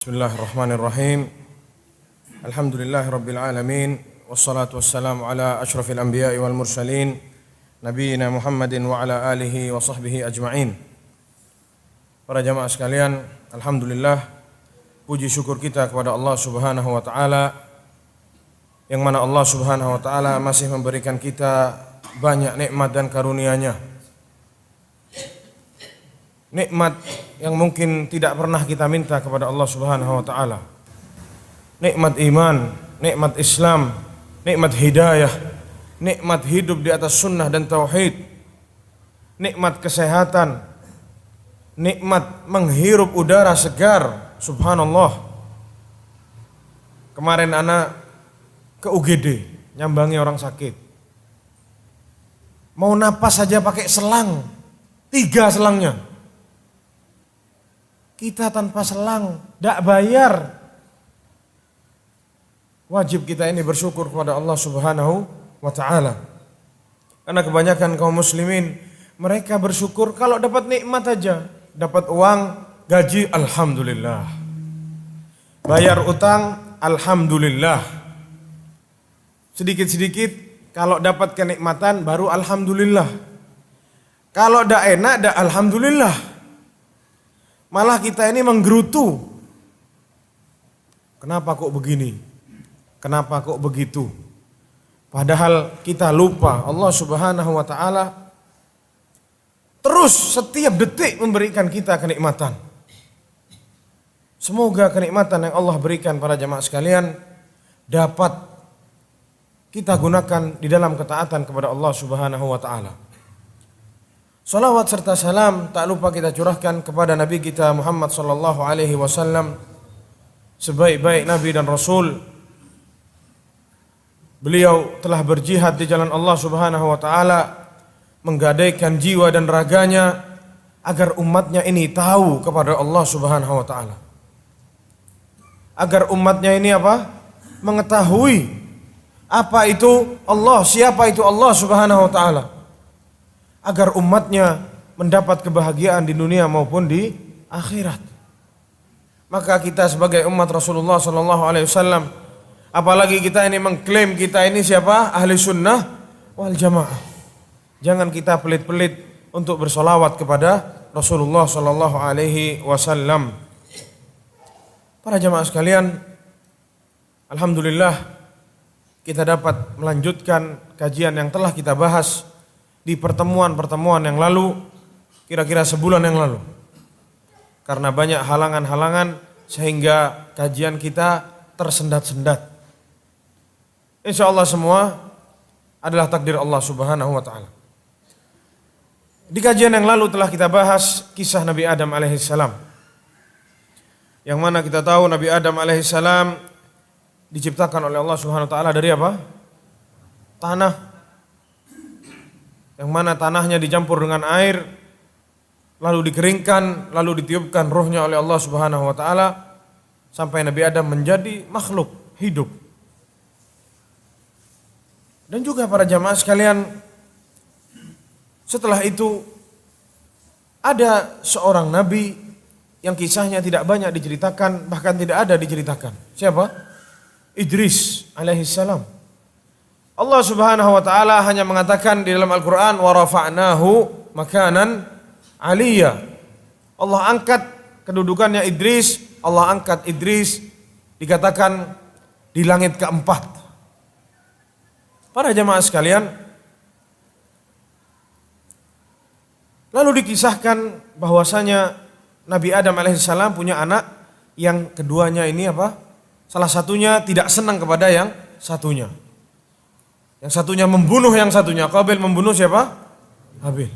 Bismillahirrahmanirrahim. Alhamdulillahirabbil alamin wassalatu wassalamu ala asyrafil anbiya'i wal mursalin nabiyina Muhammadin wa ala alihi wa sahbihi ajma'in. Para jamaah sekalian, alhamdulillah, puji syukur kita kepada Allah Subhanahu wa taala yang mana Allah Subhanahu wa taala masih memberikan kita banyak nikmat dan karunia-Nya. Nikmat yang mungkin tidak pernah kita minta kepada Allah Subhanahu wa taala. Nikmat iman, nikmat Islam, nikmat hidayah, nikmat hidup di atas sunnah dan tauhid, nikmat kesehatan, nikmat menghirup udara segar. Subhanallah. Kemarin anak ke UGD nyambangi orang sakit. Mau napas saja pakai selang, 3 selangnya. Kita tanpa selang, tidak bayar. Wajib kita ini bersyukur kepada Allah Subhanahu wa ta'ala. Karena kebanyakan kaum muslimin, mereka bersyukur kalau dapat nikmat aja. Dapat uang, gaji, alhamdulillah. Bayar utang, alhamdulillah. Sedikit-sedikit, kalau dapat kenikmatan, baru alhamdulillah. Kalau tidak enak, tidak alhamdulillah. Malah kita ini menggerutu. Kenapa kok begini? Kenapa kok begitu? Padahal kita lupa Allah Subhanahu wa taala terus setiap detik memberikan kita kenikmatan. Semoga kenikmatan yang Allah berikan para jamaah sekalian dapat kita gunakan di dalam ketaatan kepada Allah Subhanahu wa taala. Salawat serta salam tak lupa kita curahkan kepada Nabi kita Muhammad sallallahu alaihi wasallam, sebaik-baik Nabi dan Rasul. Beliau telah berjihad di jalan Allah Subhanahu wa taala, menggadaikan jiwa dan raganya agar umatnya ini tahu kepada Allah Subhanahu wa taala. Agar umatnya ini mengetahui apa itu Allah, siapa itu Allah Subhanahu wa taala. Agar umatnya mendapat kebahagiaan di dunia maupun di akhirat. Maka kita sebagai umat Rasulullah sallallahu alaihi wasallam, apalagi kita ini mengklaim kita ini siapa? Ahli sunnah wal jamaah. Jangan kita pelit-pelit untuk bersolawat kepada Rasulullah sallallahu alaihi wasallam. Para jamaah sekalian, alhamdulillah kita dapat melanjutkan kajian yang telah kita bahas di pertemuan-pertemuan yang lalu, kira-kira sebulan yang lalu. Karena banyak halangan-halangan sehingga kajian kita tersendat-sendat. Insya Allah semua adalah takdir Allah Subhanahu wa ta'ala. Di kajian yang lalu telah kita bahas kisah Nabi Adam alaihissalam. Yang mana kita tahu Nabi Adam alaihissalam diciptakan oleh Allah Subhanahu wa ta'ala dari apa? Tanah. Yang mana tanahnya dicampur dengan air, lalu dikeringkan, lalu ditiupkan ruhnya oleh Allah Subhanahu wa taala sampai Nabi Adam menjadi makhluk hidup. Dan juga para jamaah sekalian, setelah itu ada seorang nabi yang kisahnya tidak banyak diceritakan, bahkan tidak ada diceritakan. Siapa? Idris alaihissalam. Allah Subhanahu wa taala hanya mengatakan di dalam Al-Qur'an, wa rafa'nahu makanan 'aliyya. Allah angkat kedudukannya Idris, Allah angkat Idris dikatakan di langit keempat. Para jamaah sekalian, lalu dikisahkan bahwasanya Nabi Adam alaihissalam punya anak yang keduanya ini salah satunya tidak senang kepada yang satunya. Yang satunya membunuh yang satunya. Qabil membunuh siapa? Habil.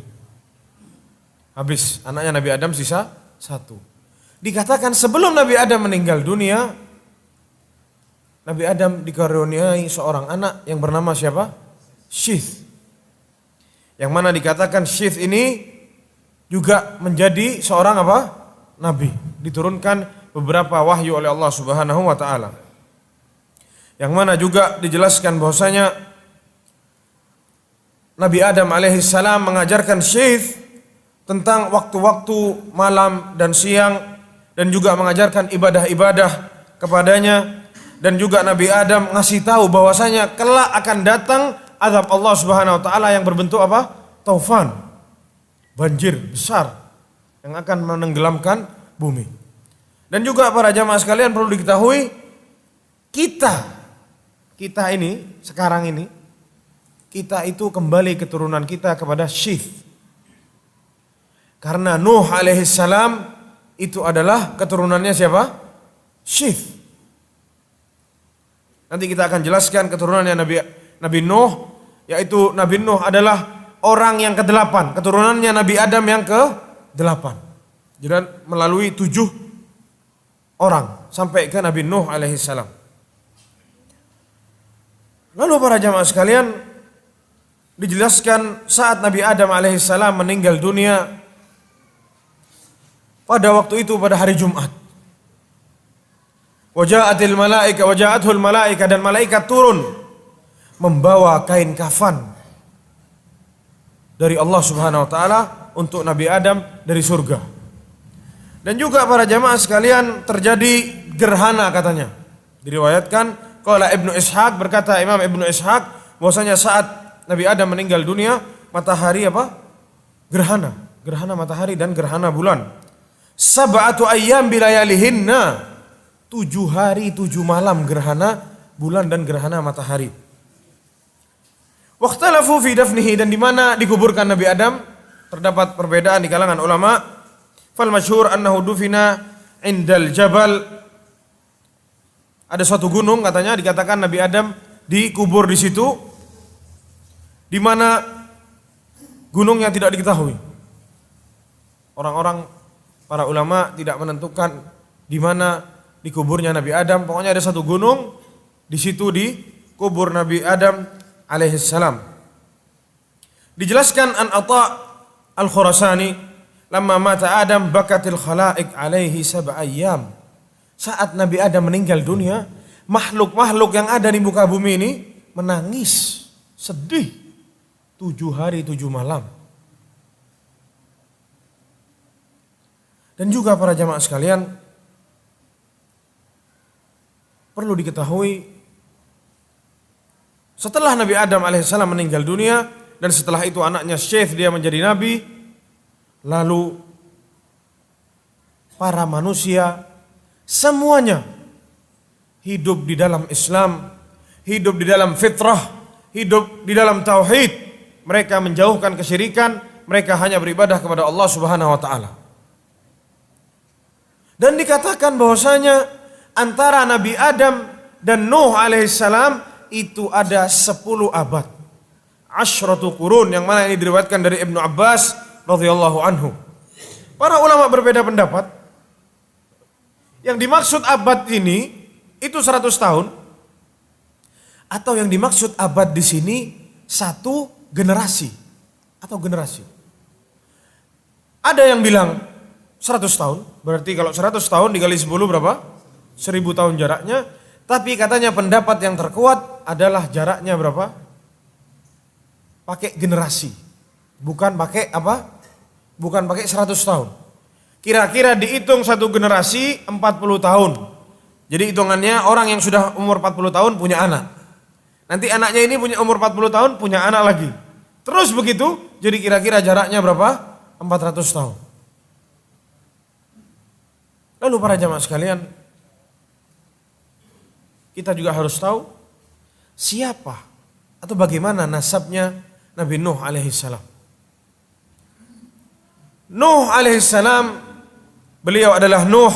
Habis anaknya Nabi Adam sisa 1. Dikatakan sebelum Nabi Adam meninggal dunia, Nabi Adam dikaruniai seorang anak yang bernama siapa? Syith. Yang mana dikatakan Syith ini juga menjadi seorang nabi. Diturunkan beberapa wahyu oleh Allah Subhanahu wa taala. Yang mana juga dijelaskan bahwasanya Nabi Adam alaihissalam mengajarkan Syith tentang waktu-waktu malam dan siang dan juga mengajarkan ibadah-ibadah kepadanya, dan juga Nabi Adam ngasih tahu bahwasanya kelak akan datang azab Allah Subhanahu wa taala yang berbentuk apa? Taufan. Banjir besar yang akan menenggelamkan bumi. Dan juga para jamaah sekalian perlu diketahui, kita ini sekarang ini, kita itu kembali keturunan kita kepada Syith. Karena Nuh alaihissalam itu adalah keturunannya siapa? Syith. Nanti kita akan jelaskan keturunannya Nabi Nuh, yaitu Nabi Nuh adalah orang yang ke-8, keturunannya Nabi Adam yang ke-8. Jadi melalui 7 orang sampai ke Nabi Nuh alaihissalam. Lalu para jamaah sekalian, dijelaskan saat Nabi Adam alaihissalam meninggal dunia, pada waktu itu pada hari Jumat. Waja'athul malaika dan malaikat turun membawa kain kafan dari Allah Subhanahu wa taala untuk Nabi Adam dari surga. Dan juga para jamaah sekalian terjadi gerhana katanya. Diriwayatkan qala Ibnu Ishaq, berkata Imam Ibnu Ishaq bahwasanya saat Nabi Adam meninggal dunia, matahari apa? Gerhana matahari dan gerhana bulan. Sab'atu ayyam bilayalihinna, 7 hari 7 malam gerhana bulan dan gerhana matahari. Waqtalafu fi dafnihi, dan di mana dikuburkan Nabi Adam terdapat perbedaan di kalangan ulama. Fal masyhur annahu dufina indal jabal, ada suatu gunung katanya dikatakan Nabi Adam dikubur di situ, di mana gunungnya tidak diketahui. Orang-orang para ulama tidak menentukan di mana dikuburnya Nabi Adam. Pokoknya ada satu gunung, di situ dikubur Nabi Adam alaihissalam. Dijelaskan an Atha al-Khurasani, lamma mata Adam bakatil khalaik alaihi 7 ayyam. Saat Nabi Adam meninggal dunia, makhluk-makhluk yang ada di muka bumi ini menangis, sedih 7 hari 7 malam. Dan juga para jamaah sekalian, perlu diketahui, setelah Nabi Adam alaihissalam meninggal dunia, dan setelah itu anaknya Syeth dia menjadi nabi, lalu para manusia semuanya hidup di dalam Islam, hidup di dalam fitrah, hidup di dalam tauhid. Mereka menjauhkan kesyirikan, mereka hanya beribadah kepada Allah Subhanahu wa taala. Dan dikatakan bahwasanya antara Nabi Adam dan Nuh alaihissalam itu ada 10 abad. Asyratu qurun, yang mana ini diriwayatkan dari Ibnu Abbas radhiyallahu anhu. Para ulama berbeda pendapat. Yang dimaksud abad ini itu 100 tahun, atau yang dimaksud abad di sini 1 generasi atau generasi. Ada yang bilang 100 tahun, berarti kalau 100 tahun dikali 10 berapa? 1000 tahun jaraknya. Tapi katanya pendapat yang terkuat adalah jaraknya berapa? Pakai generasi, bukan pakai apa? Bukan pakai 100 tahun. Kira-kira dihitung 1 generasi 40 tahun. Jadi hitungannya orang yang sudah umur 40 tahun punya anak. Nanti anaknya ini punya umur 40 tahun, punya anak lagi. Terus begitu, jadi kira-kira jaraknya berapa? 400 tahun. Lalu para jamaah sekalian, kita juga harus tahu siapa atau bagaimana nasabnya Nabi Nuh alaihissalam. Nuh alaihissalam, beliau adalah Nuh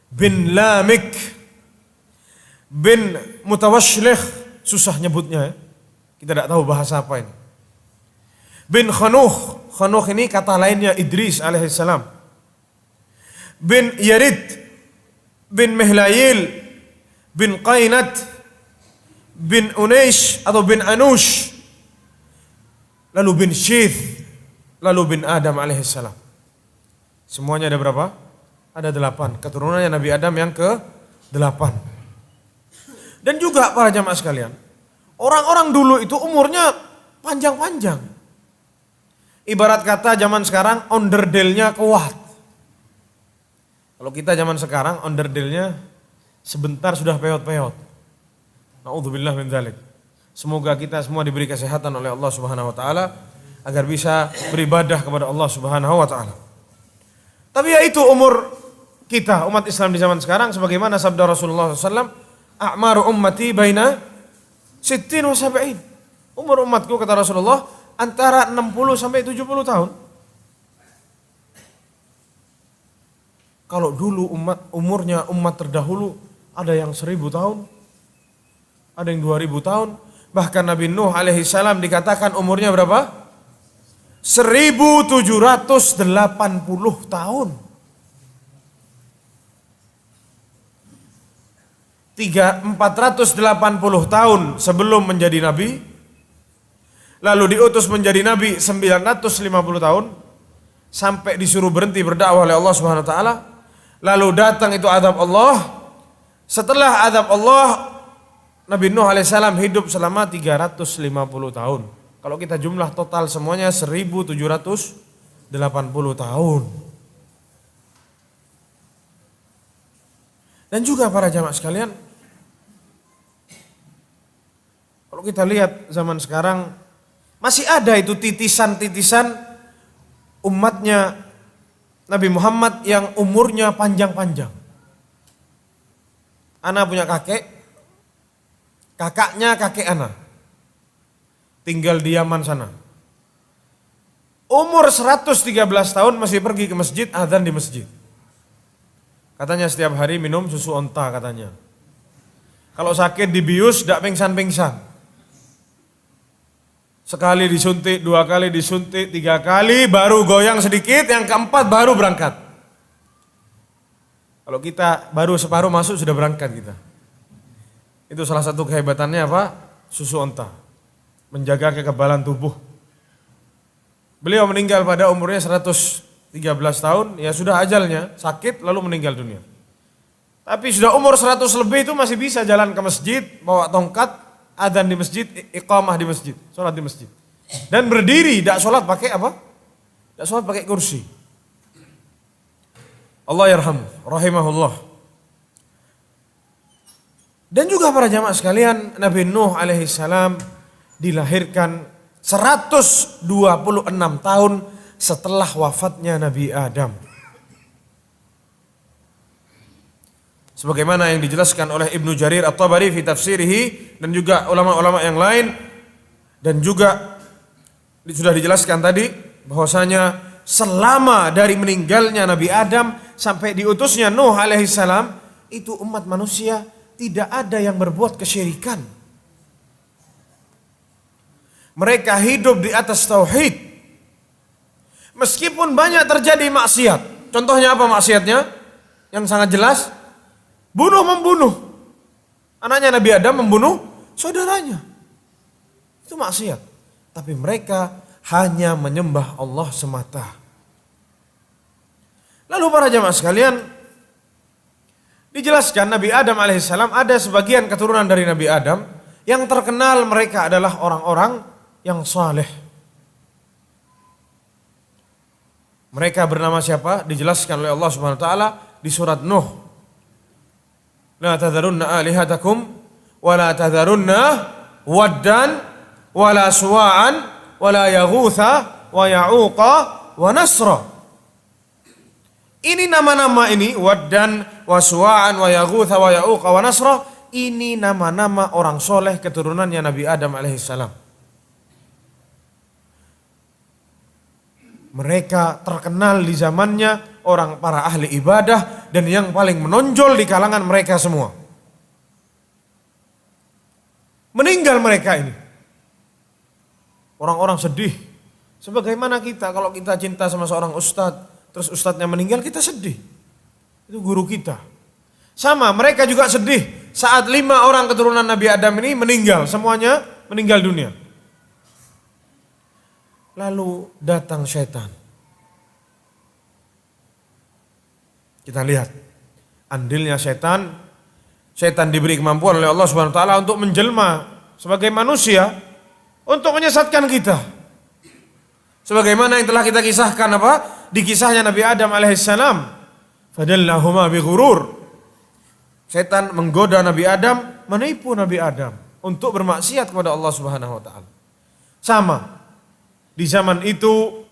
bin Lamik bin Mutawashlih, susah nyebutnya ya. Kita tidak tahu bahasa apa ini. Bin Khanuh ini kata lainnya Idris alaihissalam. Bin Yarid bin Mihlayil bin Qainat bin Unaish atau bin Anush, lalu bin Syith, lalu bin Adam alaihissalam. Semuanya ada berapa? Ada 8. Keturunannya Nabi Adam yang ke-8. Dan juga para jamaah sekalian, orang-orang dulu itu umurnya panjang-panjang. Ibarat kata zaman sekarang onderdilnya kuat. Kalau kita zaman sekarang onderdilnya sebentar sudah peot-peot. Na'udzubillah min dzalik. Semoga kita semua diberi kesehatan oleh Allah Subhanahu wa taala agar bisa beribadah kepada Allah Subhanahu wa taala. Tapi ya itu umur kita umat Islam di zaman sekarang sebagaimana sabda Rasulullah SAW, a'maru ummati baina sittin wa sab'in. Umur umatku kata Rasulullah antara 60 sampai 70 tahun. Kalau dulu umurnya umat terdahulu ada yang 1000 tahun, ada yang 2000 tahun, bahkan Nabi Nuh alaihi salam dikatakan umurnya berapa? 1780 tahun. 480 tahun sebelum menjadi nabi, lalu diutus menjadi nabi 950 tahun, sampai disuruh berhenti berdakwah oleh Allah Subhanahu wa taala. Lalu datang itu azab Allah. Setelah azab Allah, Nabi Nuh alaihissalam hidup selama 350 tahun. Kalau kita jumlah total semuanya 1780 tahun. Dan juga para jamaah sekalian, kalau kita lihat zaman sekarang masih ada itu titisan-titisan umatnya Nabi Muhammad yang umurnya panjang-panjang. Ana punya kakek, kakaknya kakek ana, tinggal di Yaman sana. Umur 113 tahun masih pergi ke masjid, azan di masjid. Katanya setiap hari minum susu onta katanya. Kalau sakit dibius, dak pingsan-pingsan. Sekali disuntik, 2 kali disuntik, 3 kali, baru goyang sedikit, yang keempat baru berangkat. Kalau kita baru separuh masuk sudah berangkat kita. Itu salah satu kehebatannya apa? Susu onta. Menjaga kekebalan tubuh. Beliau meninggal pada umurnya 113 tahun, ya sudah ajalnya, sakit lalu meninggal dunia. Tapi sudah umur 100 lebih itu masih bisa jalan ke masjid, bawa tongkat, adzan di masjid, iqamah di masjid, sholat di masjid. Dan berdiri, tidak sholat pakai apa? Tidak sholat pakai kursi. Allah yarhamu, rahimahullah. Dan juga para jamaah sekalian, Nabi Nuh alaihi salam dilahirkan 126 tahun setelah wafatnya Nabi Adam. Sebagaimana yang dijelaskan oleh Ibnu Jarir At-Tabari fi tafsirihi dan juga ulama-ulama yang lain, dan juga sudah dijelaskan tadi bahwasanya selama dari meninggalnya Nabi Adam sampai diutusnya Nuh alaihi salam itu umat manusia tidak ada yang berbuat kesyirikan. Mereka hidup di atas tauhid. Meskipun banyak terjadi maksiat. Contohnya apa maksiatnya? Yang sangat jelas, bunuh-membunuh. Anaknya Nabi Adam membunuh saudaranya. Itu maksiat. Tapi mereka hanya menyembah Allah semata. Lalu para jamaah sekalian, dijelaskan Nabi Adam alaihissalam ada sebagian keturunan dari Nabi Adam yang terkenal mereka adalah orang-orang yang saleh. Mereka bernama siapa? Dijelaskan oleh Allah Subhanahu wa taala di surat Nuh. La tadharunna alihatakum wa la tadharunna waddan wa la suwa'an wa la yaghutha wa ya'uqa wa nasra. Ini nama-nama ini, waddan wa suwa'an wa yaghutha wa ya'uqa wa nasra, ini nama-nama orang soleh keturunannya Nabi Adam alaihissalam. Mereka terkenal di zamannya orang para ahli ibadah dan yang paling menonjol di kalangan mereka semua. Meninggal mereka ini. Orang-orang sedih. Sebagaimana kita kalau kita cinta sama seorang ustadz, terus ustadznya meninggal kita sedih. Itu guru kita. Sama mereka juga sedih saat 5 orang keturunan Nabi Adam ini meninggal. Semuanya meninggal dunia. Lalu datang syaitan. Kita lihat andilnya syaitan. Syaitan diberi kemampuan oleh Allah Subhanahu wa taala untuk menjelma sebagai manusia untuk menyesatkan kita. Sebagaimana yang telah kita kisahkan apa? Di kisahnya Nabi Adam alaihissalam. Fadallahuma bighurur. Setan menggoda Nabi Adam, menipu Nabi Adam untuk bermaksiat kepada Allah Subhanahu wa taala. Sama. Di zaman itu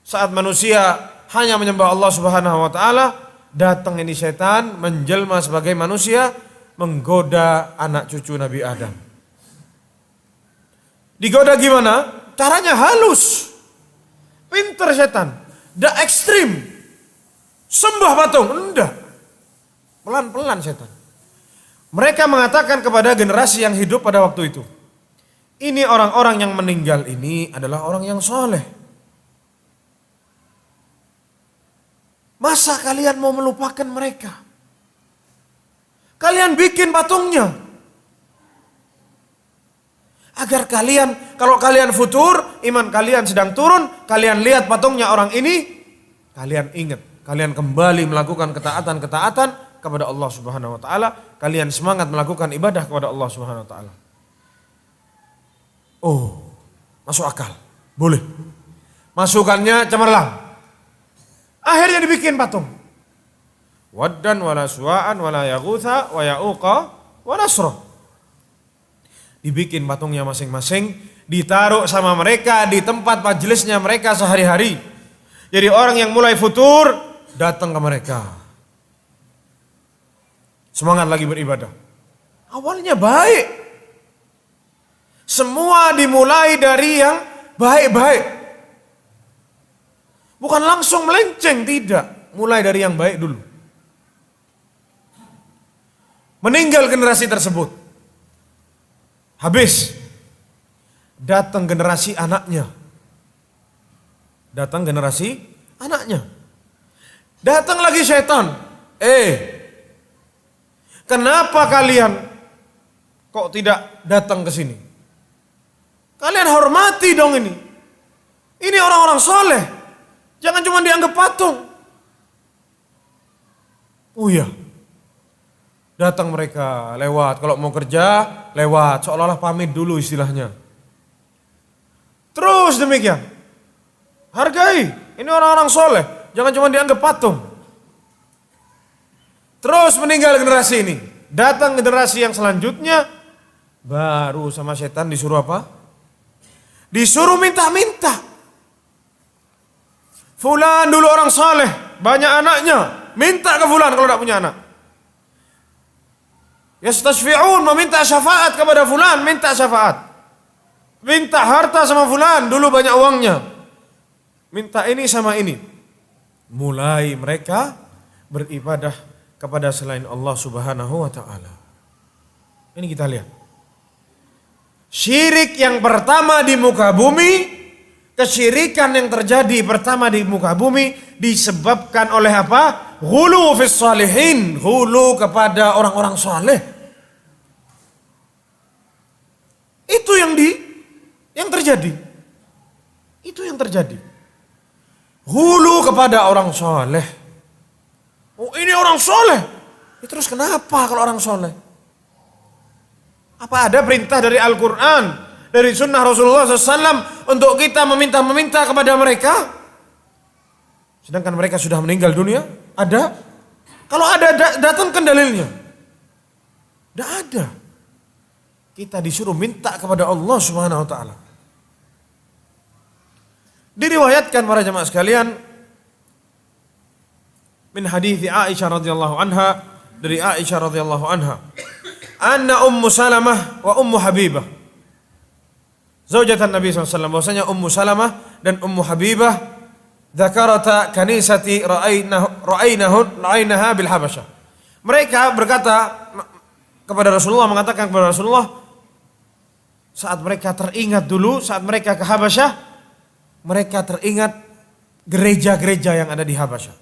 saat manusia hanya menyembah Allah Subhanahu wa taala, datang ini setan menjelma sebagai manusia menggoda anak cucu Nabi Adam. Digoda gimana? Caranya halus. Pinter setan. Dak ekstrim. Sembah patung, enggak. Pelan-pelan setan. Mereka mengatakan kepada generasi yang hidup pada waktu itu, ini orang-orang yang meninggal ini adalah orang yang soleh. Masa kalian mau melupakan mereka? Kalian bikin patungnya. Agar kalian, kalau kalian futur, iman kalian sedang turun, kalian lihat patungnya orang ini, kalian ingat, kalian kembali melakukan ketaatan-ketaatan kepada Allah Subhanahu wa taala, kalian semangat melakukan ibadah kepada Allah Subhanahu wa taala. Oh, masuk akal. Boleh. Masukannya cemerlang. Akhirnya dibikin patung. Waddan wala suwa'an wala yaghutha wa ya'uqa wa nasra. Dibikin patungnya masing-masing, ditaruh sama mereka di tempat majelisnya mereka sehari-hari. Jadi orang yang mulai futur datang ke mereka. Semangat lagi beribadah. Awalnya baik. Semua dimulai dari yang baik-baik. Bukan langsung melenceng, tidak. Mulai dari yang baik dulu. Meninggal generasi tersebut. Habis. Datang generasi anaknya. Datang generasi anaknya. Datang lagi setan. Kenapa kalian kok tidak datang ke sini? Kalian hormati dong ini. Ini orang-orang soleh. Jangan cuma dianggap patung. Oh iya. Datang mereka lewat. Kalau mau kerja lewat. Seolah-olah pamit dulu istilahnya. Terus demikian. Hargai. Ini orang-orang soleh. Jangan cuma dianggap patung. Terus meninggal generasi ini. Datang generasi yang selanjutnya. Baru sama setan disuruh apa? Disuruh minta-minta. Fulan dulu orang saleh, banyak anaknya. Minta ke fulan kalau tidak punya anak. Yastashfi'un, meminta syafaat kepada fulan, minta syafaat. Minta harta sama fulan, dulu banyak uangnya. Minta ini sama ini. Mulai mereka beribadah kepada selain Allah Subhanahu wa taala. Ini kita lihat. Syirik yang pertama di muka bumi, kesyirikan yang terjadi pertama di muka bumi disebabkan oleh apa? Ghulu fis salihin, ghulu kepada orang-orang saleh. Itu yang terjadi. Itu yang terjadi. Ghulu kepada orang saleh. Oh, ini orang soleh. Terus kenapa kalau orang soleh? Apa ada perintah dari Al-Quran, dari sunnah Rasulullah SAW untuk kita meminta kepada mereka? Sedangkan mereka sudah meninggal dunia? Ada? Kalau ada, datangkan dalilnya. Tidak ada. Kita disuruh minta kepada Allah Subhanahu wa taala. Diriwayatkan para jemaah sekalian min hadits Aisyah radhiyallahu anha, dari Aisyah radhiyallahu anha, anna Ummu Salamah wa Ummu Habibah, zaujatan Nabi SAW, bahwasanya Ummu Salamah dan Ummu Habibah dzakarata kanisati ra'ainaha bil Habasyah. Mereka berkata kepada Rasulullah, mengatakan kepada Rasulullah, saat mereka teringat dulu, saat mereka ke Habasyah, mereka teringat gereja-gereja yang ada di Habasyah.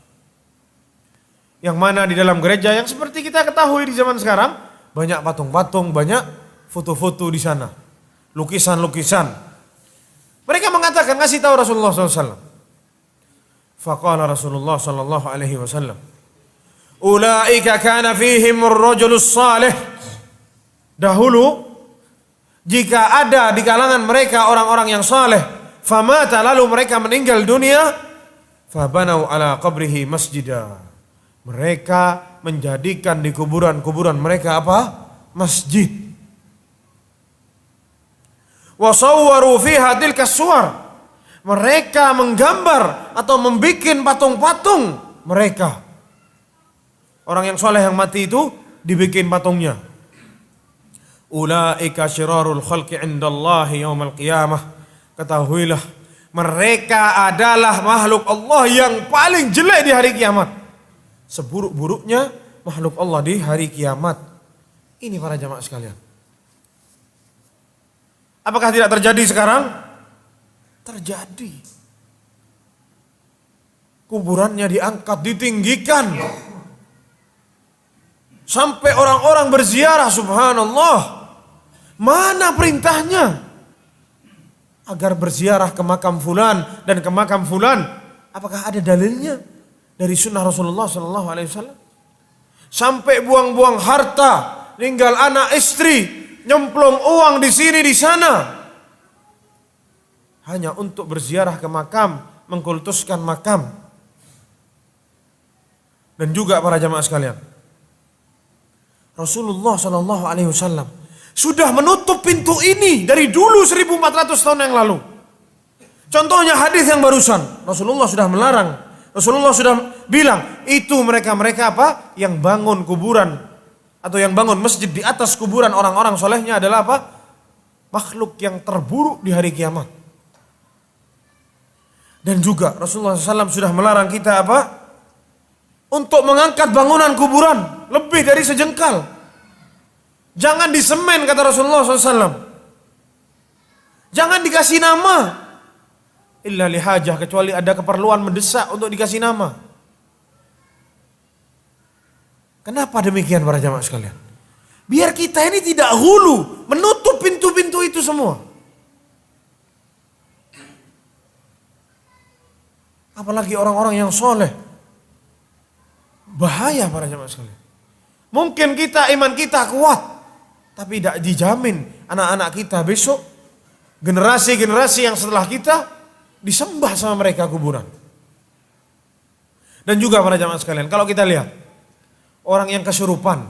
Yang mana di dalam gereja yang seperti kita ketahui di zaman sekarang, banyak patung-patung, banyak foto-foto di sana, lukisan-lukisan. Mereka mengatakan, ngasih tahu Rasulullah SAW. Faqala Rasulullah sallallahu alaihi wasallam, ulaika kana fihim ar-rajulus salih. Dahulu jika ada di kalangan mereka orang-orang yang saleh, famata, lalu mereka meninggal dunia, fabanau ala qabrihi masjidah, Mereka menjadikan di kuburan-kuburan mereka apa? Masjid. Wa sawwaru fiha tilka suwar. Mereka menggambar atau membuat patung-patung mereka. Orang yang soleh yang mati itu dibikin patungnya. Ulaika syirarul khalqi indallahi yaumal qiyamah. Ketahuilah, mereka adalah makhluk Allah yang paling jelek di hari kiamat. Seburuk-buruknya makhluk Allah di hari kiamat. Ini para jamaah sekalian. Apakah tidak terjadi sekarang? Terjadi. Kuburannya diangkat, ditinggikan. Sampai orang-orang berziarah, subhanallah. Mana perintahnya? Agar berziarah ke makam fulan dan ke makam fulan. Apakah ada dalilnya dari sunnah Rasulullah SAW? Sampai buang-buang harta, tinggal anak istri, nyemplung uang di sini di sana. Hanya untuk berziarah ke makam, mengkultuskan makam. Dan juga para jamaah sekalian, Rasulullah SAW sudah menutup pintu ini dari dulu 1400 tahun yang lalu. Contohnya hadis yang barusan, Rasulullah sudah melarang. Rasulullah sudah bilang, itu mereka-mereka apa? Yang bangun kuburan atau yang bangun masjid di atas kuburan orang-orang solehnya adalah apa? Makhluk yang terburuk di hari kiamat. Dan juga Rasulullah SAW sudah melarang kita apa? Untuk mengangkat bangunan kuburan lebih dari sejengkal. Jangan disemen kata Rasulullah SAW. Jangan dikasih nama. Illa lihajah, kecuali ada keperluan mendesak untuk dikasih nama. Kenapa demikian para jamaah sekalian? Biar kita ini tidak hulu, menutup pintu-pintu itu semua. Apalagi orang-orang yang soleh. Bahaya para jamaah sekalian. Mungkin kita, iman kita kuat, tapi tidak dijamin anak-anak kita besok, generasi-generasi yang setelah kita, disembah sama mereka kuburan. Dan juga para jamaah sekalian, kalau kita lihat orang yang kesurupan,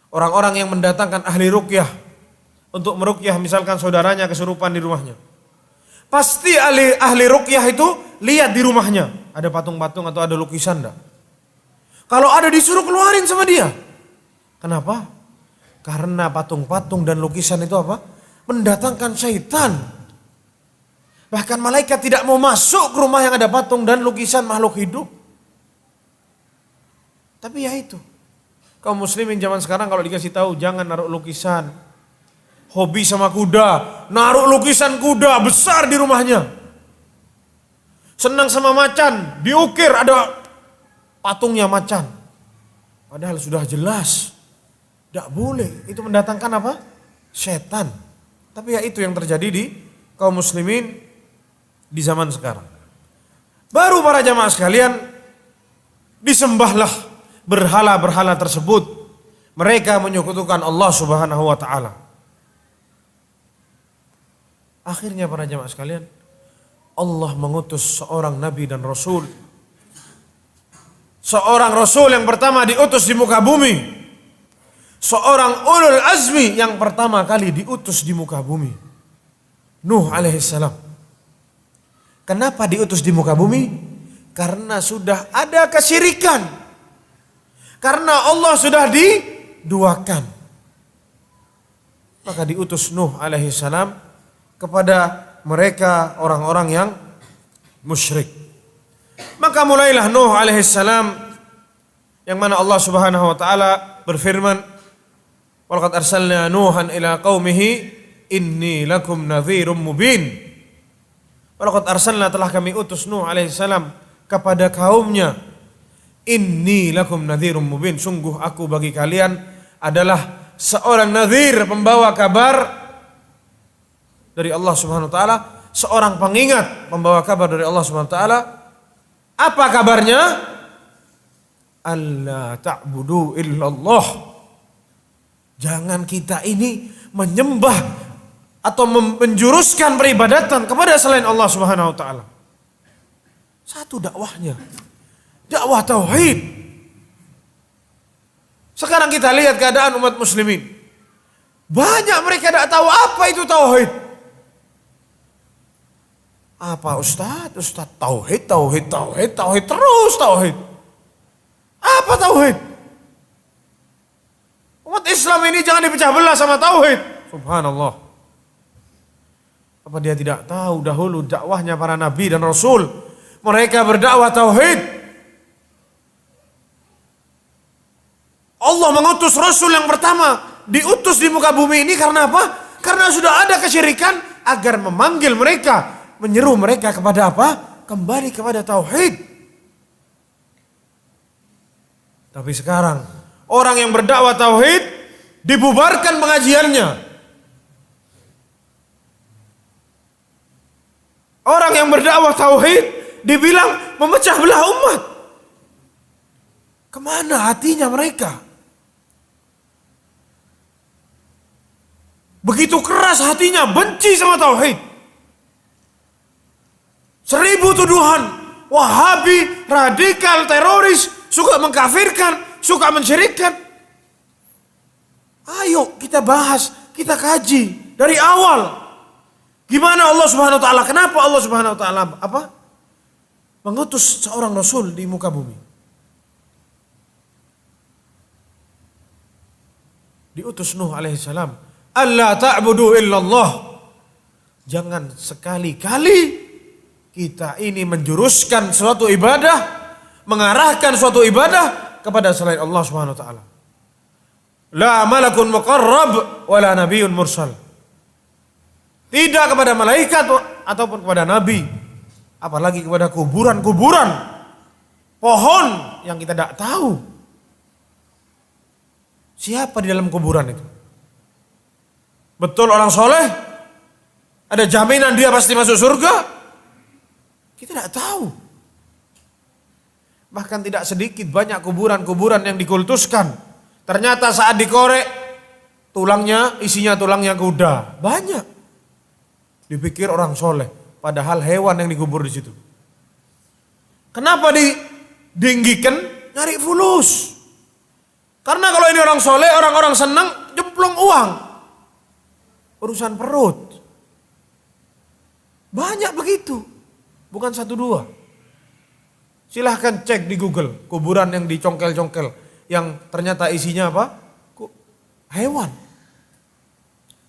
orang-orang yang mendatangkan ahli ruqyah untuk meruqyah misalkan saudaranya kesurupan di rumahnya, pasti ahli ruqyah itu lihat di rumahnya ada patung-patung atau ada lukisan enggak. Kalau ada disuruh keluarin sama dia. Kenapa? Karena patung-patung dan lukisan itu apa? Mendatangkan syaitan. Bahkan malaikat tidak mau masuk ke rumah yang ada patung dan lukisan makhluk hidup. Tapi ya itu, kaum muslimin zaman sekarang kalau dikasih tahu jangan naruh lukisan. Hobi sama kuda, naruh lukisan kuda besar di rumahnya. Senang sama macan, diukir ada patungnya macan. Padahal sudah jelas, tidak boleh. Itu mendatangkan apa? Setan. Tapi ya itu yang terjadi di kaum muslimin di zaman sekarang. Baru para jamaah sekalian, disembahlah berhala-berhala tersebut. Mereka menyekutukan Allah Subhanahu wa taala. Akhirnya para jamaah sekalian, Allah mengutus seorang nabi dan rasul. Seorang rasul yang pertama diutus di muka bumi. Seorang ulul azmi yang pertama kali diutus di muka bumi. Nuh alaihissalam. Kenapa diutus di muka bumi? Karena sudah ada kesyirikan. Karena Allah sudah diduakan. Maka diutus Nuh alaihissalam kepada mereka orang-orang yang musyrik. Maka mulailah Nuh alaihissalam, yang mana Allah Subhanahu wa taala berfirman, "Walaqad arsalna Nuhan ila qaumihi inni lakum nadhirum mubin." Walaqad arsalna, telah kami utus Nuh alaihissalam kepada kaumnya, inni lakum nadhirum mubin, sungguh aku bagi kalian adalah seorang nadhir, pembawa kabar dari Allah Subhanahu wa taala, seorang pengingat, pembawa kabar dari Allah Subhanahu wa taala. Apa kabarnya? Alla ta'budu illallah. Jangan kita ini menyembah atau menjuruskan peribadatan kepada selain Allah Subhanahu wa taala. Satu dakwahnya, dakwah tauhid. Sekarang kita lihat keadaan umat muslimin. Banyak mereka tidak tahu apa itu tauhid. Apa Ustaz? Ustaz tauhid terus tauhid. Apa tauhid? Umat Islam ini jangan dipecah belah sama tauhid. Subhanallah. Apa dia tidak tahu dahulu dakwahnya para nabi dan rasul? Mereka berdakwah tauhid. Allah mengutus rasul yang pertama, diutus di muka bumi ini karena apa? Karena sudah ada kesyirikan, agar memanggil mereka, menyeru mereka kepada apa? Kembali kepada tauhid. Tapi sekarang orang yang berdakwah tauhid dibubarkan pengajiannya. Orang yang berdakwah tauhid dibilang memecah belah umat. Kemana hatinya mereka? Begitu keras hatinya, benci sama tauhid. 1000 tuduhan, Wahabi, radikal, teroris, suka mengkafirkan, suka mensyirikkan. Ayo kita bahas, kita kaji dari awal. Gimana Allah Subhanahu wa taala? Kenapa Allah Subhanahu wa taala mengutus seorang rasul di muka bumi? Diutus Nuh alaihissalam, Allah ta'budu illallah. Jangan sekali-kali kita ini menjuruskan suatu ibadah, mengarahkan suatu ibadah kepada selain Allah Subhanahu wa taala. La malakun muqarrab wala nabiyyun mursal. Tidak kepada malaikat ataupun kepada nabi, apalagi kepada kuburan-kuburan, pohon yang kita tidak tahu siapa di dalam kuburan itu. Betul orang soleh? Ada jaminan dia pasti masuk surga? Kita tidak tahu. Bahkan tidak sedikit banyak kuburan-kuburan yang dikultuskan. Ternyata saat dikorek, tulangnya, isinya tulangnya kuda. Banyak. Dipikir orang soleh, padahal hewan yang dikubur di situ. Kenapa diinggikan? Nyari fulus. Karena kalau ini orang soleh, orang-orang senang jemplung uang. Urusan perut. Banyak begitu. Bukan 1 2. Silahkan cek di Google. Kuburan yang dicongkel-congkel. Yang ternyata isinya apa? Hewan.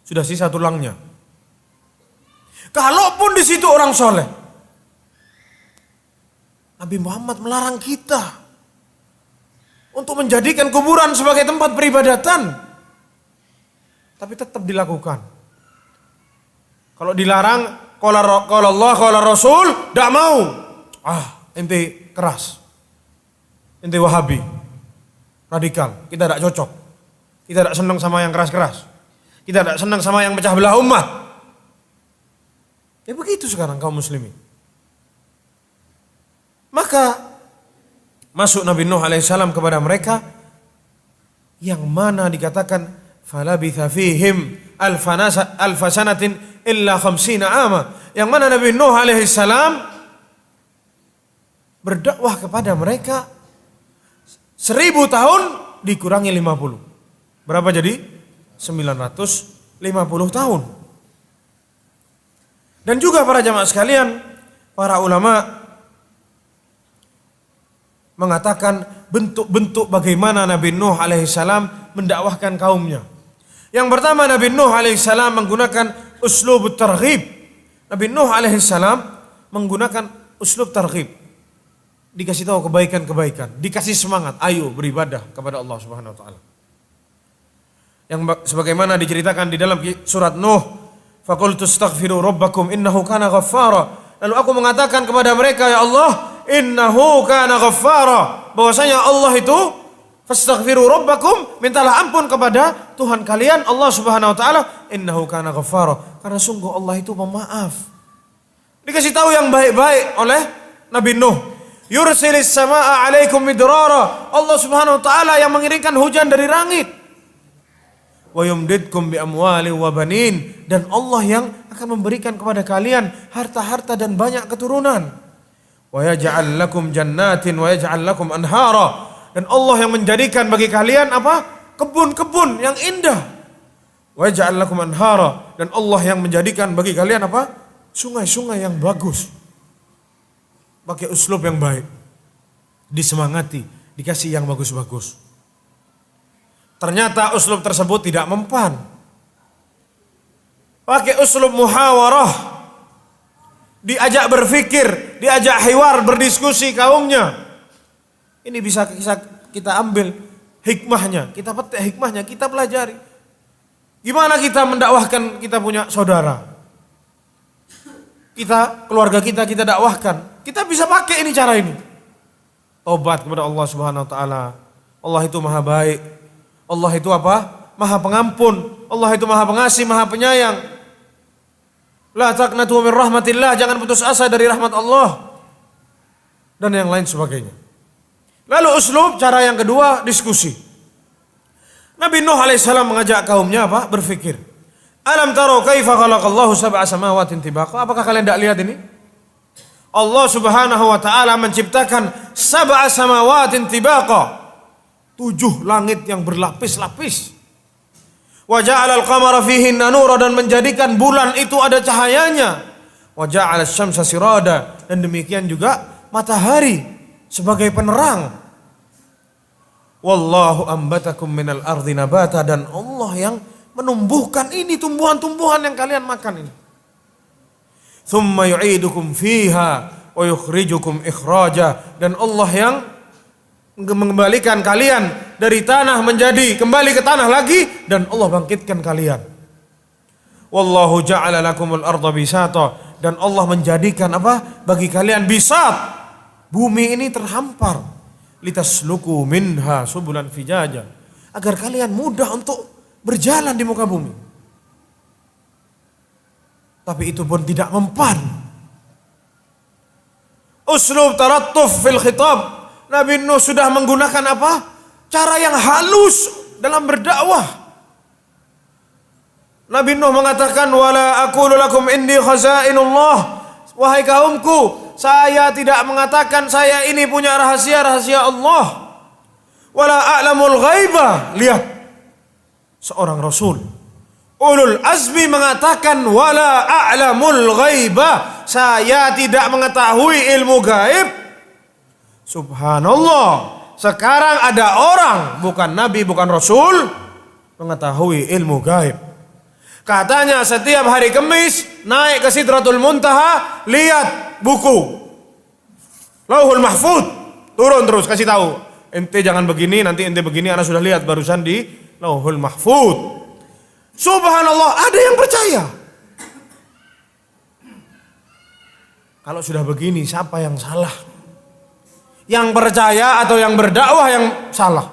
Sudah sisa tulangnya. Kalaupun di situ orang soleh. Nabi Muhammad melarang kita untuk menjadikan kuburan sebagai tempat peribadatan. Tapi tetap dilakukan. Kalau dilarang, kalau Allah, kalau Rasul, tidak mau. Ente keras. Ente Wahabi. Radikal. Kita tidak cocok. Kita tidak senang sama yang keras-keras. Kita tidak senang sama yang pecah belah umat. Ya begitu sekarang kaum muslimin. Maka masuk Nabi Nuh alaihissalam kepada mereka, yang mana dikatakan falabitha fihim alfasanatin illa 50 ama, yang mana Nabi Nuh alaihissalam berdakwah kepada mereka 1000 tahun dikurangi 50. Berapa jadi? 950 tahun. Dan juga para jamaah sekalian, para ulama mengatakan bentuk-bentuk bagaimana Nabi Nuh alaihissalam mendakwahkan kaumnya. Yang pertama, Nabi Nuh alaihissalam menggunakan uslub targhib. Nabi Nuh alaihissalam menggunakan uslub targhib. Dikasih tahu kebaikan-kebaikan, dikasih semangat, ayo beribadah kepada Allah Subhanahu wa taala. Yang sebagaimana diceritakan di dalam surat Nuh, faqultu astaghfiru rabbakum innahu kana ghaffara. Lalu aku mengatakan kepada mereka, ya Allah, innahu kana ghaffara, bahwasanya Allah itu fastaghfiru rabbakum, mintalah ampun kepada Tuhan kalian Allah Subhanahu wa taala, innahu kana ghaffara, karena sungguh Allah itu pemaaf. Dikasih tahu yang baik-baik oleh Nabi Nuh. Yursilis samaa 'alaikum midrara, Allah Subhanahu wa taala yang mengirimkan hujan dari langit. Wa yumdidkum bi amwalin wa banin, dan Allah yang akan memberikan kepada kalian harta-harta dan banyak keturunan. Wa yaj'al lakum jannatin wa yaj'al lakum anhara, Dan Allah yang menjadikan bagi kalian apa? Kebun-kebun yang indah. Wa ja'al lakum anhara, dan Allah yang menjadikan bagi kalian apa? Sungai-sungai yang bagus. Pakai uslub yang baik. Disemangati, dikasih yang bagus-bagus. Ternyata uslub tersebut tidak mempan. Pakai uslub muhawarah. Diajak berfikir, diajak hiwar, berdiskusi kaumnya. Ini bisa kita ambil hikmahnya, kita petik hikmahnya, kita pelajari. Gimana kita mendakwahkan kita punya saudara? Kita, keluarga kita dakwahkan. Kita bisa pakai ini cara ini. Tobat kepada Allah Subhanahu wa taala. Allah itu maha baik. Allah itu apa? Maha pengampun. Allah itu maha pengasih, maha penyayang. La taqnatu min rahmatillah, jangan putus asa dari rahmat Allah. Dan yang lain sebagainya. Lalu uslub, cara yang kedua, diskusi. Nabi Nuh alaihissalam mengajak kaumnya apa? Berfikir. Alam taro kaifa khalaqallahu sab'a samawatin tibaqa? Apakah kalian tidak lihat ini? Allah Subhanahu wa taala menciptakan sab'a samawatin tibaqa. 7 langit yang berlapis-lapis. Wa ja'alal qamara fihinna nura, dan menjadikan bulan itu ada cahayanya. Wa ja'alas syamsa sirada, dan demikian juga matahari sebagai penerang. Wallahu ambatakum minal ardi nabata, dan Allah yang menumbuhkan ini tumbuhan-tumbuhan yang kalian makan ini. Thumma yu'idukum fiha wa yukhrijukum ikhraja, dan Allah yang mengembalikan kalian dari tanah menjadi kembali ke tanah lagi, dan Allah bangkitkan kalian. Wallahu ja'ala lakumul arda bisata, dan Allah menjadikan apa? Bagi kalian bisat. Bumi ini terhampar. Litasluku minha subulan fijaja, agar kalian mudah untuk berjalan di muka bumi. Tapi itu pun tidak mempan. Uslub tarattuf fil khitab. Nabi Nuh sudah menggunakan apa? Cara yang halus dalam berdakwah. Nabi Nuh mengatakan, wala aqulu lakum indi khazainullah. Wahai kaumku, saya tidak mengatakan saya ini punya rahasia-rahasia Allah. Wala a'lamul ghaiba. Lihat, seorang rasul ulul azmi mengatakan wala a'lamul ghaiba, saya tidak mengetahui ilmu gaib. Subhanallah, sekarang ada orang, bukan nabi, bukan rasul, mengetahui ilmu gaib. Katanya setiap hari Kamis naik ke Sidratul Muntaha, lihat buku Lauhul Mahfud, turun terus kasih tahu, ente jangan begini, nanti ente begini, anak sudah lihat barusan di Lauhul Mahfud. Subhanallah, ada yang percaya. Kalau sudah begini, siapa yang salah? Yang percaya atau yang berdakwah yang salah?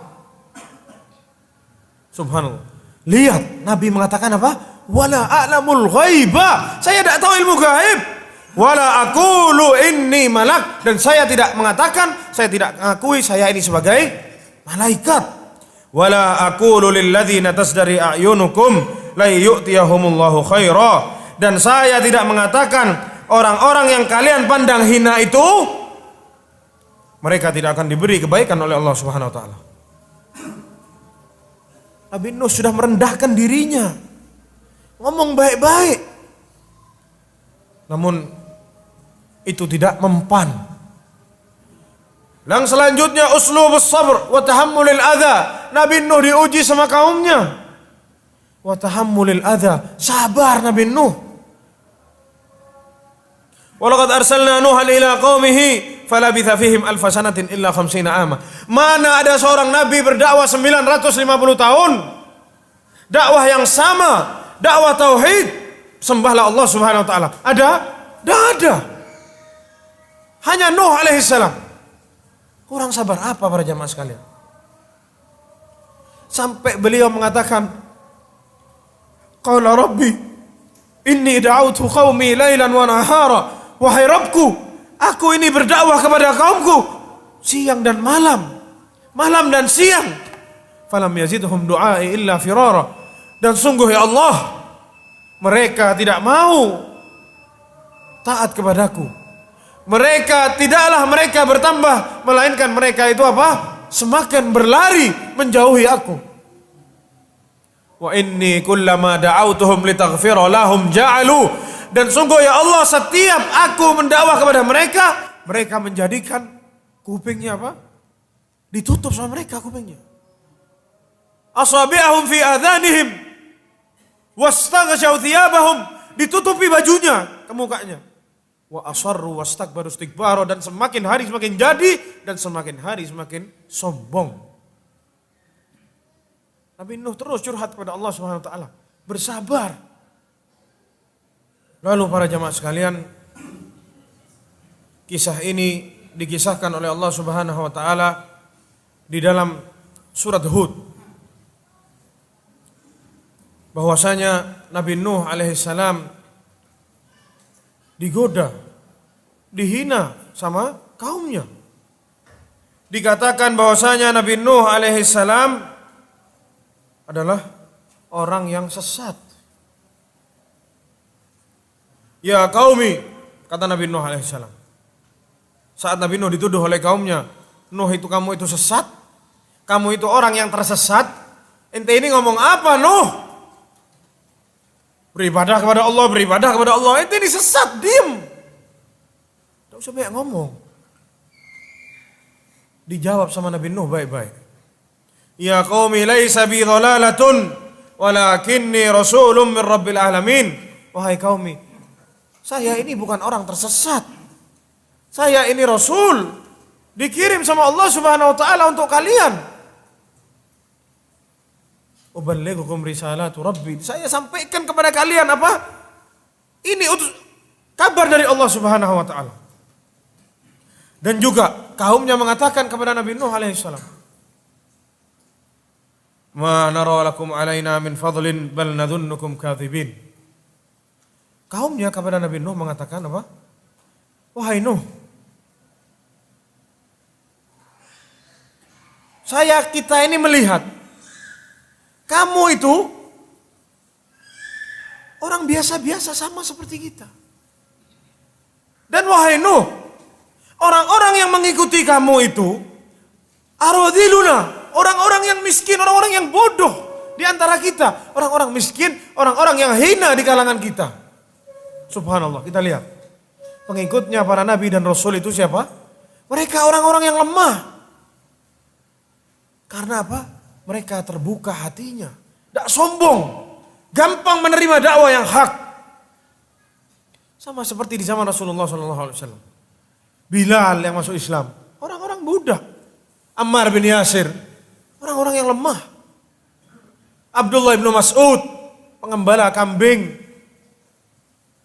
Subhanallah. Lihat, Nabi mengatakan apa? Wala a'lamul ghaiba, saya tidak tahu ilmu gaib. Wala aqulu inni malak, dan saya tidak mengatakan, saya tidak mengakui saya ini sebagai malaikat. Wala aqulu lilladzina tasdari a'yunukum la yu'tiyahumullahu khaira, dan saya tidak mengatakan orang-orang yang kalian pandang hina itu mereka tidak akan diberi kebaikan oleh Allah Subhanahu wa taala. Nabi Nuh sudah merendahkan dirinya, ngomong baik-baik, namun itu tidak mempan. Yang selanjutnya uslubus sabr wa tahammulil adza. Nabi Nuh diuji sama kaumnya. Wa tahammulil adza, sabar Nabi Nuh. Walaqad arsalna Nuhan ila qaumihi falabitha fihim alf sanatin illa 50 ama. Mana ada seorang nabi berdakwah 950 tahun. Dakwah yang sama, dakwah tauhid, sembahlah Allah Subhanahu wa taala. Ada? Tidak ada. Hanya Nuh alaihissalam. Kurang sabar apa para jamaah sekalian? Sampai beliau mengatakan, qala rabbi inni da'awtu qaumi lailan wa nahara. Wahai Rabbku, aku ini berdakwah kepada kaumku siang dan malam, malam dan siang. Falam yazidhum du'ai illa firara. Dan sungguh ya Allah, mereka tidak mau taat kepadaku. Mereka tidaklah mereka bertambah, melainkan mereka itu apa? semakin berlari menjauhi aku. Wa inni kullama da'autuhum litaghfira lahum ja'alu, dan sungguh ya Allah, setiap aku mendakwah kepada mereka, mereka menjadikan kupingnya apa? Ditutup sama mereka kupingnya. Asabi'ahum fi adhanihim wastaghshaw thiyabahum, ditutupi bajunya ke mukanya. Wa asarru wastakbaru istikbara, dan semakin hari semakin jadi, dan semakin hari semakin sombong. Nabi Nuh terus curhat kepada Allah Subhanahu wa taala, bersabar. Lalu para jamaah sekalian, kisah ini dikisahkan oleh Allah Subhanahu wa taala di dalam surat Hud, bahwasanya Nabi Nuh alaihissalam digoda, dihina sama kaumnya. Dikatakan bahwasanya Nabi Nuh alaihissalam adalah orang yang sesat. Ya qaumi, kata Nabi Nuh alaihissalam. Saat Nabi Nuh dituduh oleh kaumnya, Nuh itu kamu itu sesat, kamu itu orang yang tersesat. Ente ini ngomong apa Nuh? Beribadah kepada Allah, beribadah kepada Allah. Ente ini sesat, diem. Tidak usah banyak ngomong. Dijawab sama Nabi Nuh baik-baik. Ya qaumi laisa bi dhalalatun walakinni rasulun min rabbil alamin. Wahai kaumi, saya ini bukan orang tersesat. Saya ini rasul, dikirim sama Allah Subhanahu wa taala untuk kalian. Uballighukum risalatu rabbi. Saya sampaikan kepada kalian apa? Ini kabar dari Allah Subhanahu wa taala. Dan juga kaumnya mengatakan kepada Nabi Nuh alaihissalam, ma nara lakum alaina min fadlin bal nadhunnukum kadhibin. Kaumnya kepada Nabi Nuh mengatakan apa? Wahai Nuh, kita ini melihat kamu itu orang biasa-biasa sama seperti kita. Dan wahai Nuh, orang-orang yang mengikuti kamu itu aradhiluna, orang-orang yang miskin, orang-orang yang bodoh di antara kita, orang-orang miskin, orang-orang yang hina di kalangan kita. Subhanallah, kita lihat pengikutnya para nabi dan rasul itu siapa? Mereka orang-orang yang lemah. Karena apa? Mereka terbuka hatinya, tidak sombong, gampang menerima dakwah yang hak. Sama seperti di zaman Rasulullah SAW. Bilal yang masuk Islam, orang-orang budak. Ammar bin Yasir, orang-orang yang lemah. Abdullah bin Mas'ud, pengembala kambing.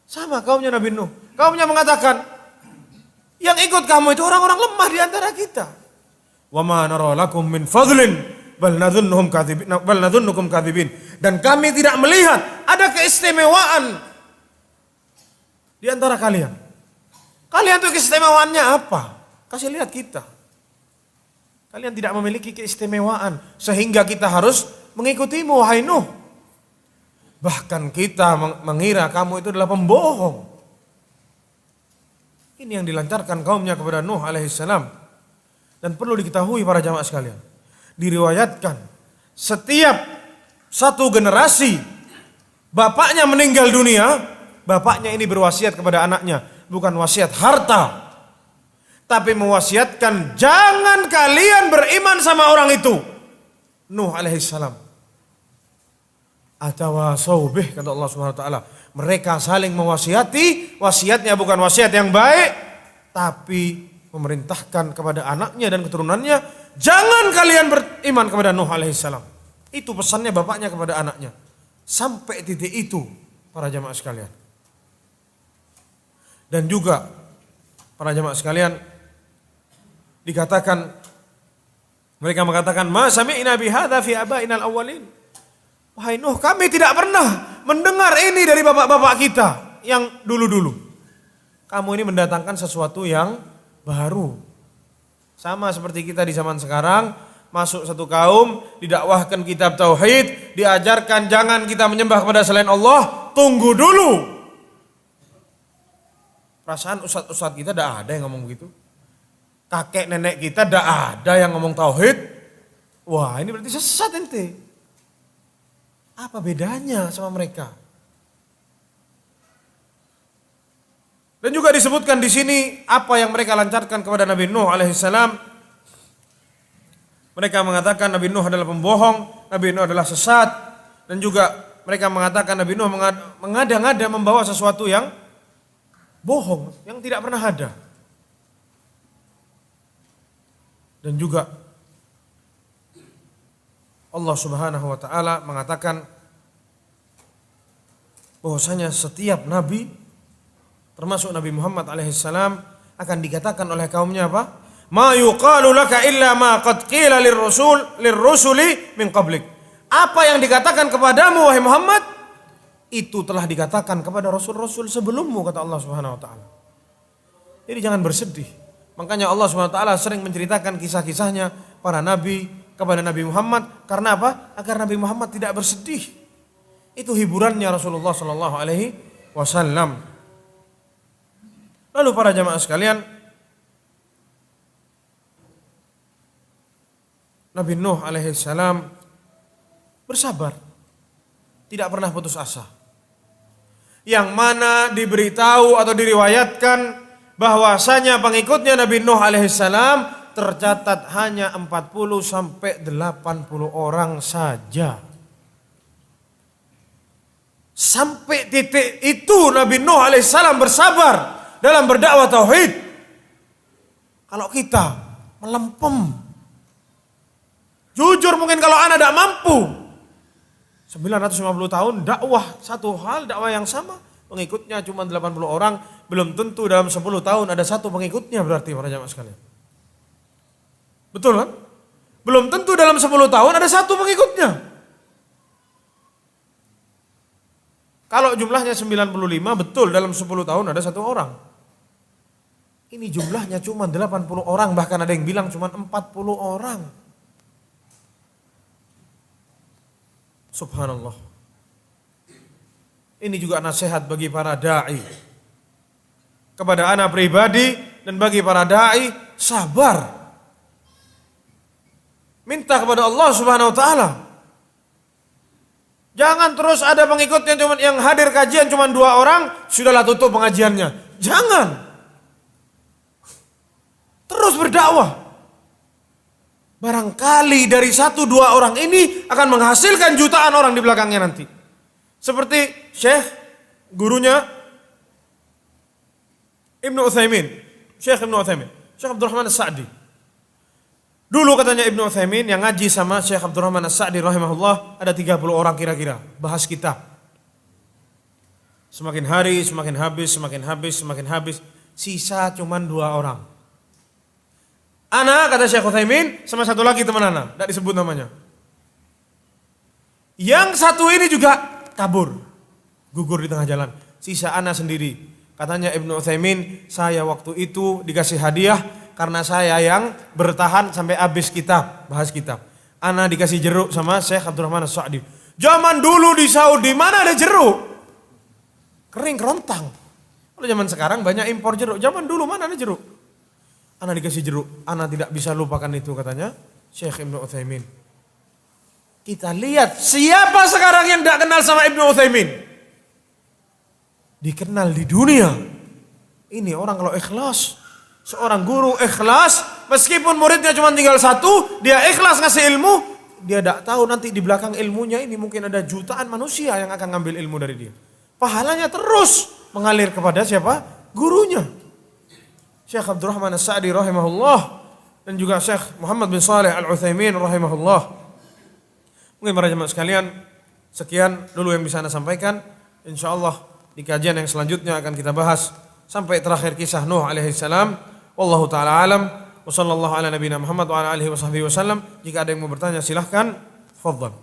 Sama kaumnya Nabi Nuh. Kaumnya mengatakan, yang ikut kamu itu orang-orang lemah di antara kita. Wa ma nara lakum min fadlin bal nadhunnukum kadzibin. Dan kami tidak melihat ada keistimewaan di antara kalian. Kalian itu keistimewaannya apa? Kasih lihat kita. Kalian tidak memiliki keistimewaan sehingga kita harus mengikutimu wahai Nuh. Bahkan kita mengira kamu itu adalah pembohong. Ini yang dilancarkan kaumnya kepada Nuh alaihissalam. Dan perlu diketahui para jamaah sekalian, diriwayatkan setiap satu generasi bapaknya meninggal dunia, bapaknya ini berwasiat kepada anaknya, bukan wasiat harta, tapi mewasiatkan jangan kalian beriman sama orang itu. Nuh alaihissalam. Atawasau bih, kata Allah Subhanahu wa taala. Mereka saling mewasiati, wasiatnya bukan wasiat yang baik, tapi memerintahkan kepada anaknya dan keturunannya, jangan kalian beriman kepada Nuh alaihissalam. Itu pesannya bapaknya kepada anaknya. Sampai titik itu para jamaah sekalian. Dan juga para jamaah sekalian, dikatakan, mereka mengatakan, ma sami'na bihadza fi abainal awwalin. Wahai Nuh, kami tidak pernah mendengar ini dari bapak-bapak kita yang dulu-dulu. Kamu ini mendatangkan sesuatu yang baru. Sama seperti kita di zaman sekarang, masuk satu kaum, didakwahkan kitab tauhid, diajarkan jangan kita menyembah kepada selain Allah, tunggu dulu. Perasaan ustadz-ustadz kita tidak ada yang ngomong begitu. kakek nenek kita tidak ada yang ngomong tauhid. Wah, ini berarti sesat ente. Apa bedanya sama mereka? Dan juga disebutkan di sini apa yang mereka lancarkan kepada Nabi Nuh alaihissalam. Mereka mengatakan Nabi Nuh adalah pembohong, Nabi Nuh adalah sesat, dan juga mereka mengatakan Nabi Nuh mengada-ngada membawa sesuatu yang bohong, yang tidak pernah ada. Dan juga Allah Subhanahu wa taala mengatakan bahwasanya setiap nabi termasuk Nabi Muhammad alaihissalam akan dikatakan oleh kaumnya apa? Ma yuqalu laka illa ma qad qila lirrusuli min qablik. Apa yang dikatakan kepadamu wahai Muhammad itu telah dikatakan kepada rasul-rasul sebelummu, kata Allah Subhanahu wa taala. Jadi jangan bersedih. Makanya Allah Subhanahu wa taala sering menceritakan kisah-kisahnya para nabi kepada Nabi Muhammad karena apa? Agar Nabi Muhammad tidak bersedih. Itu hiburannya Rasulullah sallallahu alaihi wasallam. Lalu para jamaah sekalian, Nabi Nuh alaihissalam bersabar, tidak pernah putus asa. Yang mana diberitahu atau diriwayatkan bahwasanya pengikutnya Nabi Nuh alaihissalam tercatat hanya 40 sampai 80 orang saja. Sampai titik itu Nabi Nuh alaihissalam bersabar dalam berdakwah tauhid. Kalau kita melempem, jujur mungkin kalau anak tidak mampu 950 tahun dakwah satu hal, dakwah yang sama, pengikutnya cuma 80 orang, belum tentu dalam 10 tahun ada satu pengikutnya, berarti para jamaah sekalian. Betul kan? Belum tentu dalam 10 tahun ada satu pengikutnya. Kalau jumlahnya 95, betul dalam 10 tahun ada satu orang. Ini jumlahnya cuma 80 orang, bahkan ada yang bilang cuma 40 orang. Subhanallah. Ini juga nasihat bagi para da'i. Kepada anak pribadi dan bagi para da'i, sabar. Minta kepada Allah Subhanahu wa taala. Jangan terus ada pengikutnya cuma yang hadir kajian cuma 2 orang, sudahlah tutup pengajiannya. Jangan. Terus berdakwah. Barangkali dari 1-2 orang ini akan menghasilkan jutaan orang di belakangnya nanti. Seperti Syekh gurunya Ibnu Utsaimin, Syekh Abdurrahman As-Sa'di. Dulu katanya Ibnu Utsaimin yang ngaji sama Syekh Abdurrahman As-Sa'di rahimahullah ada 30 orang kira-kira bahas kitab. Semakin hari semakin habis, sisa cuma 2 orang. Ana kata Syekh Utsaimin sama satu lagi teman ana, tidak disebut namanya. Yang satu ini juga kabur, gugur di tengah jalan. Sisa ana sendiri. Katanya Ibnu Utsaimin, saya waktu itu dikasih hadiah karena saya yang bertahan sampai habis kitab, bahas kitab. Ana dikasih jeruk sama Syekh Abdurrahman As-Sa'di. Zaman dulu di Saudi mana ada jeruk? Kering kerontang. Kalau zaman sekarang banyak impor jeruk. Zaman dulu mana ada jeruk? Ana dikasih jeruk. Ana tidak bisa lupakan itu, katanya Syekh Ibnu Utsaimin. Kita lihat siapa sekarang yang tidak kenal sama Ibnu Utsaimin? Dikenal di dunia. Ini orang kalau ikhlas, seorang guru ikhlas, meskipun muridnya cuma tinggal 1, dia ikhlas ngasih ilmu, dia tidak tahu nanti di belakang ilmunya ini mungkin ada jutaan manusia yang akan ngambil ilmu dari dia. Pahalanya terus mengalir kepada siapa? Gurunya. Syekh Abdurrahman As-Sa'di rahimahullah dan juga Syekh Muhammad bin Shalih Al-Utsaimin rahimahullah. Mungkin para jemaah sekalian, sekian dulu yang bisa Anda sampaikan. Insyaallah di kajian yang selanjutnya akan kita bahas sampai terakhir kisah Nuh alaihissalam. Wallahu taala alam. Wa sallallahu ala nabiyina Muhammad wa ala alihi wa sahbihi wasallam. Jika ada yang mau bertanya silahkan. Tafadhal.